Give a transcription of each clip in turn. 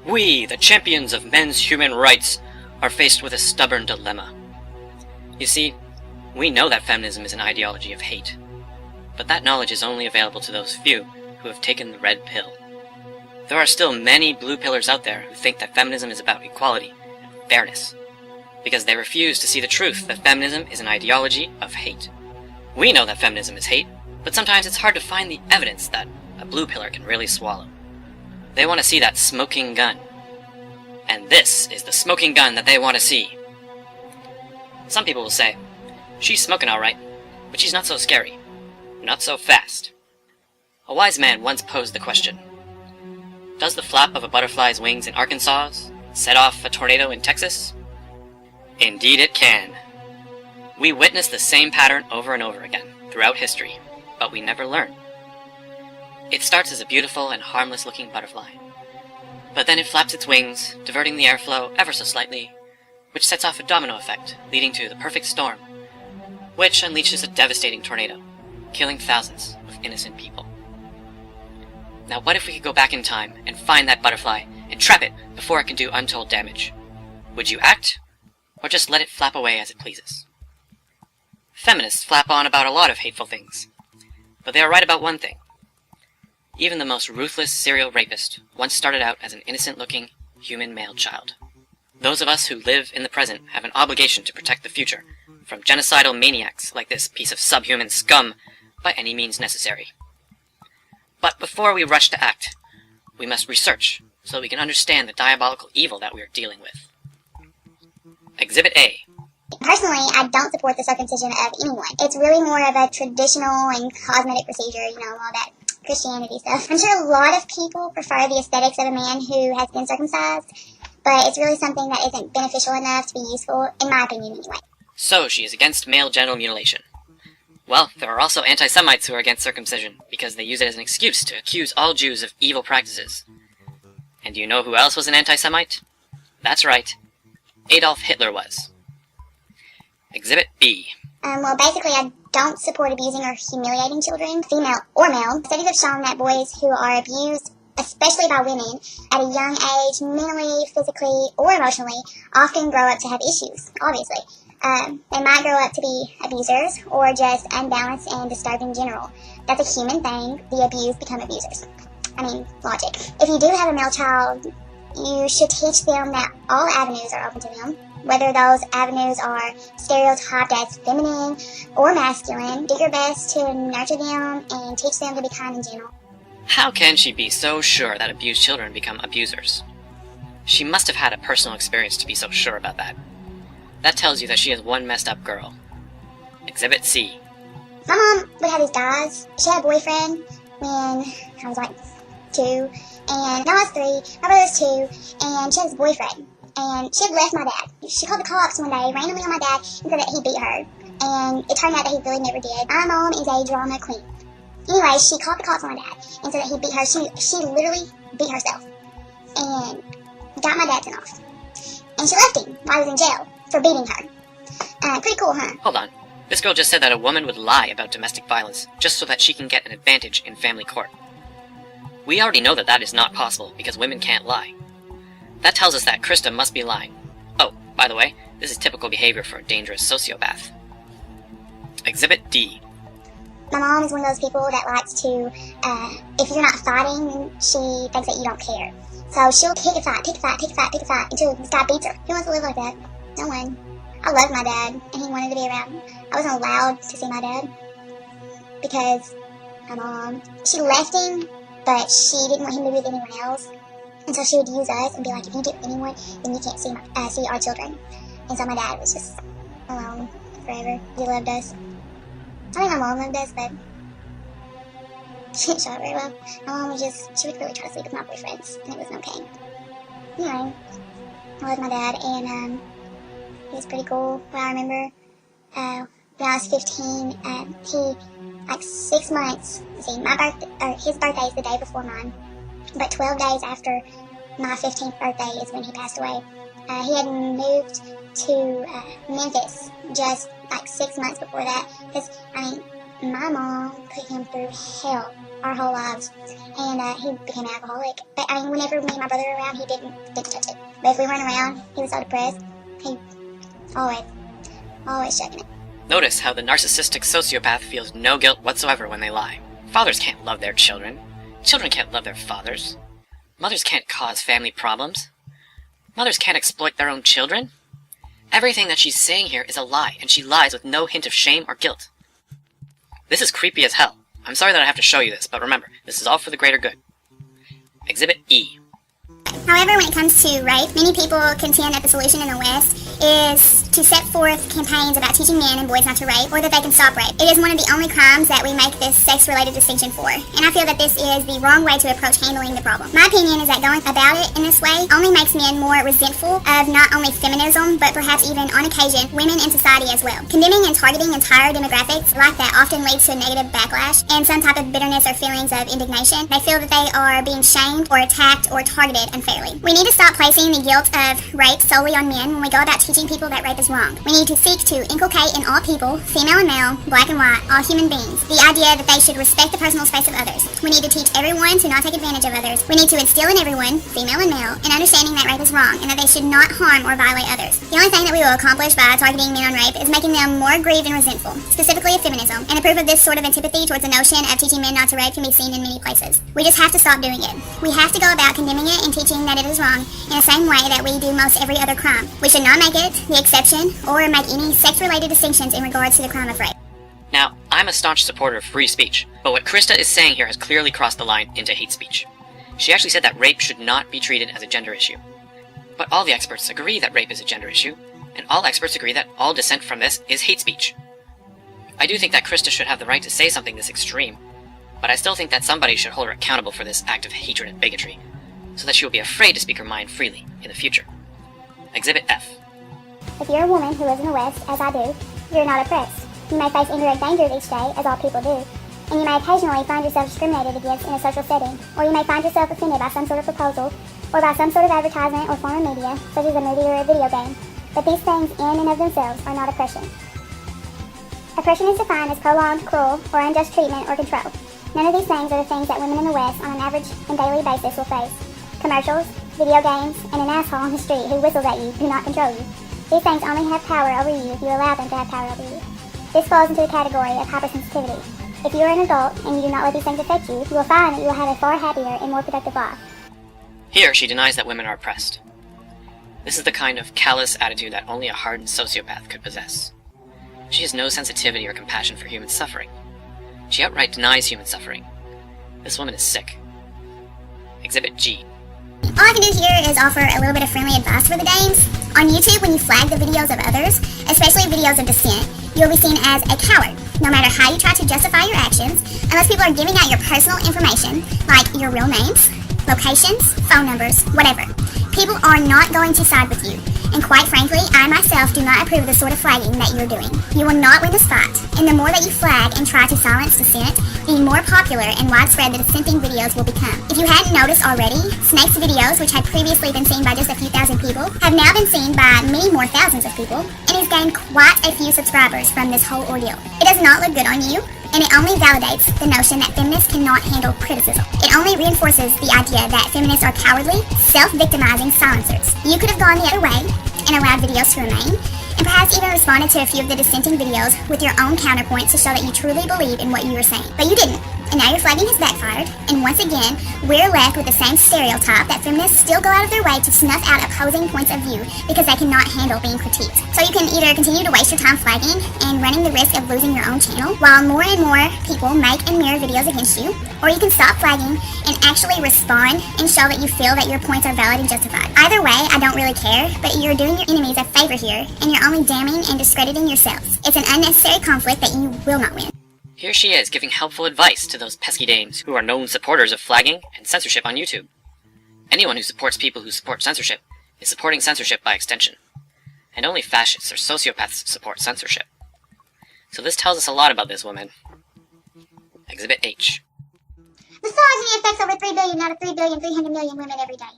We, the champions of men's human rights, are faced with a stubborn dilemma. You see, we know that feminism is an ideology of hate, but that knowledge is only available to those few who have taken the red pill. There are still many blue pillars out there who think that feminism is about equality and fairness, because they refuse to see the truth that feminism is an ideology of hate. We know that feminism is hate, but sometimes it's hard to find the evidence that a blue pillar can really swallow. They want to see that smoking gun. And this is the smoking gun that they want to see. Some people will say, she's smoking alright, but she's not so scary. Not so fast. A wise man once posed the question, does the flap of a butterfly's wings in Arkansas set off a tornado in Texas? Indeed it can. We witness the same pattern over and over again throughout history, but we never learn. It starts as a beautiful and harmless-looking butterfly, but then it flaps its wings, diverting the airflow ever so slightly, which sets off a domino effect, leading to the perfect storm, which unleashes a devastating tornado, killing thousands of innocent people. Now what if we could go back in time and find that butterfly and trap it before it can do untold damage? Would you act, or just let it flap away as it pleases? Feminists flap on about a lot of hateful things, but they are right about one thing. Even the most ruthless serial rapist once started out as an innocent-looking human male child. Those of us who live in the present have an obligation to protect the future from genocidal maniacs like this piece of subhuman scum by any means necessary. But before we rush to act, we must research so we can understand the diabolical evil that we are dealing with. Exhibit A. Personally, I don't support the circumcision of anyone. It's really more of a traditional and cosmetic procedure, all that Christianity stuff. I'm sure a lot of people prefer the aesthetics of a man who has been circumcised, but it's really something that isn't beneficial enough to be useful, in my opinion anyway. So she is against male genital mutilation. Well, there are also anti-Semites who are against circumcision, because they use it as an excuse to accuse all Jews of evil practices. And do you know who else was an anti-Semite? That's right. Adolf Hitler was. Exhibit B. Well, basically, I don't support abusing or humiliating children, female or male. Studies have shown that boys who are abused, especially by women, at a young age, mentally, physically, or emotionally, often grow up to have issues, obviously. They might grow up to be abusers, or just unbalanced and disturbed in general. That's a human thing. The abused become abusers. Logic. If you do have a male child, you should teach them that all avenues are open to them. Whether those avenues are stereotyped as feminine or masculine, do your best to nurture them and teach them to be kind and gentle. How can she be so sure that abused children become abusers? She must have had a personal experience to be so sure about that. That tells you that she is one messed up girl. Exhibit C. My mom would have these guys. She had a boyfriend when I was like 2, and now I was 3, my brother's 2, and she has a boyfriend. And she had left my dad. She called the cops one day, randomly on my dad, and said that he beat her. And it turned out that he really never did. My mom is a drama queen. Anyway, she called the cops on my dad and said that he beat her. She literally beat herself. And got my dad sent off. And she left him while he was in jail for beating her. Pretty cool, huh? Hold on. This girl just said that a woman would lie about domestic violence just so that she can get an advantage in family court. We already know that that is not possible because women can't lie. That tells us that Krista must be lying. Oh, by the way, this is typical behavior for a dangerous sociopath. Exhibit D. My mom is one of those people that likes to, if you're not fighting, then she thinks that you don't care. So she'll pick a fight until this guy beats her. Who wants to live like that? No one. I loved my dad, and he wanted to be around. I wasn't allowed to see my dad because my mom, she left him, but she didn't want him to be with anyone else. And so she would use us and be like, if you get anyone, then you can't see our children. And so my dad was just alone forever. He loved us. I think my mom loved us, but she didn't show it very well. My mom she would really try to sleep with my boyfriends, and it wasn't okay. Anyway, I loved my dad, and he was pretty cool. But I remember when I was 15, he, 6 months, his birthday is the day before mine. But 12 days after my 15th birthday is when he passed away. He had moved to Memphis just 6 months before that. Because, my mom put him through hell our whole lives. And he became an alcoholic. But I mean, whenever me and my brother were around, he didn't touch it. But if we weren't around, he was so depressed. He always checking it. Notice how the narcissistic sociopath feels no guilt whatsoever when they lie. Fathers can't love their children. Children can't love their fathers. Mothers can't cause family problems. Mothers can't exploit their own children. Everything that she's saying here is a lie, and she lies with no hint of shame or guilt. This is creepy as hell. I'm sorry that I have to show you this, but remember, this is all for the greater good. Exhibit E. However, when it comes to rape, many people contend that the solution in the West is to set forth campaigns about teaching men and boys not to rape, or that they can stop rape. It is one of the only crimes that we make this sex-related distinction for, and I feel that this is the wrong way to approach handling the problem. My opinion is that going about it in this way only makes men more resentful of not only feminism, but perhaps even, on occasion, women in society as well. Condemning and targeting entire demographics like that often leads to a negative backlash and some type of bitterness or feelings of indignation. They feel that they are being shamed or attacked or targeted unfairly. We need to stop placing the guilt of rape solely on men when we go about teaching people that rape is wrong. We need to seek to inculcate in all people, female and male, black and white, all human beings, the idea that they should respect the personal space of others. We need to teach everyone to not take advantage of others. We need to instill in everyone, female and male, an understanding that rape is wrong and that they should not harm or violate others. The only thing that we will accomplish by targeting men on rape is making them more aggrieved and resentful, specifically of feminism, and a proof of this sort of antipathy towards the notion of teaching men not to rape can be seen in many places. We just have to stop doing it. We have to go about condemning it and teaching that it is wrong in the same way that we do most every other crime. We should not make it the exception or make any sex-related distinctions in regards to the crime of rape. Now, I'm a staunch supporter of free speech, but what Krista is saying here has clearly crossed the line into hate speech. She actually said that rape should not be treated as a gender issue. But all the experts agree that rape is a gender issue, and all experts agree that all dissent from this is hate speech. I do think that Krista should have the right to say something this extreme, but I still think that somebody should hold her accountable for this act of hatred and bigotry, so that she will be afraid to speak her mind freely in the future. Exhibit F. If you're a woman who lives in the West, as I do, you're not oppressed. You may face indirect dangers each day, as all people do, and you may occasionally find yourself discriminated against in a social setting, or you may find yourself offended by some sort of proposal, or by some sort of advertisement or form of media, such as a movie or a video game. But these things in and of themselves are not oppression. Oppression is defined as prolonged, cruel, or unjust treatment or control. None of these things are the things that women in the West on an average and daily basis will face. Commercials, video games, and an asshole on the street who whistles at you do not control you. These things only have power over you if you allow them to have power over you. This falls into the category of hypersensitivity. If you are an adult and you do not let these things affect you, you will find that you will have a far happier and more productive life. Here, she denies that women are oppressed. This is the kind of callous attitude that only a hardened sociopath could possess. She has no sensitivity or compassion for human suffering. She outright denies human suffering. This woman is sick. Exhibit G. All I can do here is offer a little bit of friendly advice for the dames. On YouTube, when you flag the videos of others, especially videos of dissent, you'll be seen as a coward, no matter how you try to justify your actions, unless people are giving out your personal information, like your real names, locations, phone numbers, whatever. People are not going to side with you, and quite frankly, I myself do not approve of the sort of flagging that you're doing. You will not win this fight, and the more that you flag and try to silence dissent, the more popular and widespread the dissenting videos will become. If you hadn't noticed already, Snake's videos, which had previously been seen by just a few thousand people, have now been seen by many more thousands of people, and he's gained quite a few subscribers from this whole ordeal. It does not look good on you, and it only validates the notion that feminists cannot handle criticism. It only reinforces the idea that feminists are cowardly, self-victimizing silencers. You could have gone the other way and allowed videos to remain, and perhaps even responded to a few of the dissenting videos with your own counterpoints to show that you truly believe in what you were saying. But you didn't, and now your flagging has backfired, and once again, we're left with the same stereotype that feminists still go out of their way to snuff out opposing points of view because they cannot handle being critiqued. So you can either continue to waste your time flagging and running the risk of losing your own channel, while more and more people make and mirror videos against you, or you can stop flagging and actually respond and show that you feel that your points are valid and justified. Either way, I don't really care, but you're doing your enemies a favor here, and you're only damning and discrediting yourselves. It's an unnecessary conflict that you will not win. Here she is, giving helpful advice to those pesky dames who are known supporters of flagging and censorship on YouTube. Anyone who supports people who support censorship is supporting censorship by extension. And only fascists or sociopaths support censorship. So this tells us a lot about this woman. Exhibit H. Misogyny affects over 3 billion out of 3,300,000,000 women every day.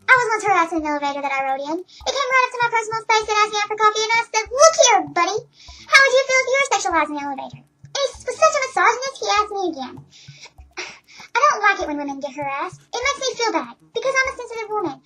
I was once harassed in an elevator that I rode in. It came right up to my personal space and asked me out for coffee, and I said, "Look here, buddy, how would you feel if you were sexualized in the elevator?" And he was such a misogynist, he asked me again. I don't like it when women get harassed. It makes me feel bad, because I'm a sensitive woman.